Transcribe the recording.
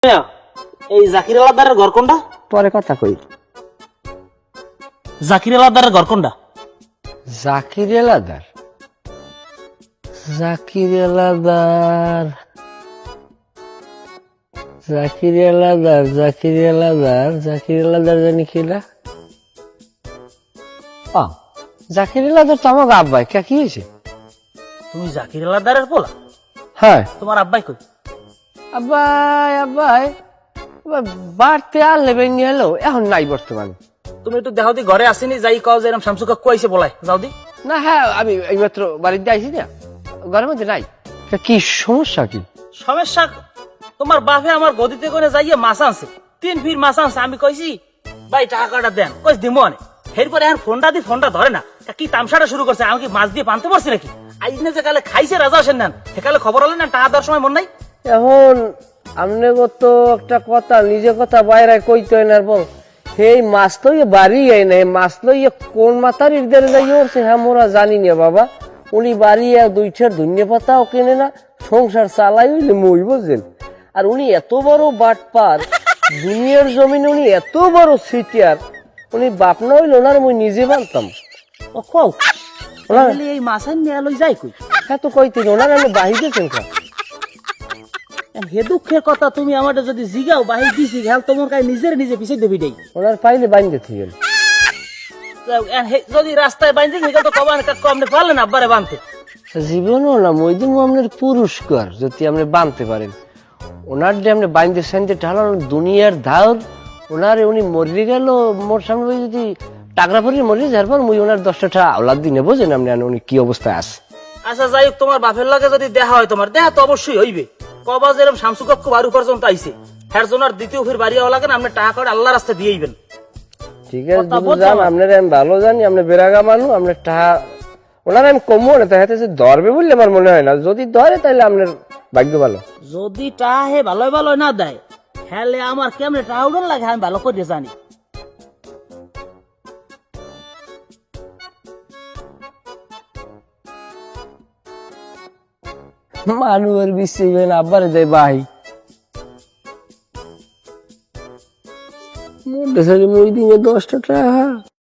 এই জাকির আলাদারের ঘর কোনটা? পরে কথা কই। জাকির আলাদারের ঘর কোনটা? জাকির এলাদার, জাকির এলাদার, জাকির এলাদার, জাকির এলাদার, জাকির এলাদার জানি কিনা। জাকির এলাদার তো আমাকে আব্বাই কে কি হয়েছে? তুমি জাকির আলাদারের পোলা? হ্যাঁ। তোমার আব্বাই কই? আব্বাই আব্বাই বাড়তে আর লেবে নিয়ে এলো, এখন নাই বর্তমানে। তুমি একটু দেখাও দি ঘরে আসেনি, যাই কও যে এরকম শামসু কাকু আইছে বলায়, যাও দি। না হ্যাঁ, আমি এইমাত্র বাড়িতে আইছি না, ঘরের মধ্যে নাই। কি সমস্যা? কি সমস্যা? তোমার বাপে আমার গদিতে করে যাইয়ে মাছ আনছে, 3 ফিট মাছ আনছে। আমি কইছি ভাই টাকাটা দেন, কইস দিমো আনে। এরপরে এখন ফোনটা ধরে না, কি তামসাটা শুরু করছে। আমি কি মাছ দিয়ে পানতে পারছি নাকি? আইজ না যে কালে খাইছে রাজা আসেন নেন, সেকালে খবর হলেন না টাকা দেওয়ার সময় মন নাই। এখন আমনে তো একটা কথা, নিজে কথা বাইরে কইতে হয় না। বল সেই মাছ তো বাড়ি আই না, মাছ লইয়ে কোন মাথার ইদারে যাই উঠছে হ্যাঁ মোরা জানি না বাবা। উনি বাড়ি 2-4 ধনিয়া পাতাও কেনে না, সংসার চালাই হইলে মই বুঝছেন। আর উনি এত বড় বাটপার, দুনিয়ার জমিনে উনি এত বড় সিটিয়ার, উনি বাপ না হইল না, মুই নিজে বানতাম। ও কও এই মাছ নিয়ে লই যাই কই? হ্যাঁ তো কইতে ওনার আমি বাহিতেছেন খা। হে দুঃখের কথা, তুমি আমার যদি জিগাও বাহি দিছি হেল তোমার কাছে নিজে পিছিয়ে দেবি দেই। ওনার পাইলে বাইন্দে থিয়েন। যদি রাস্তায় বাইন্দে দিই তো কবান কাকু আপনি পারলেন আব্বারে বানতে? জীবনও না মই দিন আপনার পুরস্কার যদি আপনি বানতে পারেন। ওনার যে আপনি বাইন্দে সেনতে ঢালান দুনিয়ার ধার, ওনারে উনি মরে গেল মোর সামনে যদি টাকরা পরে মরে যার পর মুই ওনার 10টা টাকা আওলাদ দিনে বোঝেন আপনি উনি কি অবস্থায় আছে। আচ্ছা যাই হোক, তোমার বাপের লাগে যদি দেখা হয়, তোমার দেখা তো অবশ্যই হইবে। কবা যেরকম শামসু কাকু বাড়ি পর্যন্ত আইছে, হ্যার জন্য আর দ্বিতীয় ফির বাড়ি হওয়া লাগে না। আপনি টাকা করে আল্লাহ রাস্তা দিয়েইবেন। ঠিক আছে জান, আপনার আমি ভালো জানি, আপনি বেরাগা মানু, আপনার টাকা ওনার আমি কমবো না, তাই যে ধরবে বললে আমার মনে হয় না। যদি ধরে তাহলে আপনার ভাগ্য ভালো। যদি টাকা হে ভালো না দেয়, হেলে আমার কেমনে টাকা উড়ন লাগে আমি ভালো করে জানি। মানুষের বিশ্বাস আব্বারে দেয় ভাই মনে 10টা টাকা।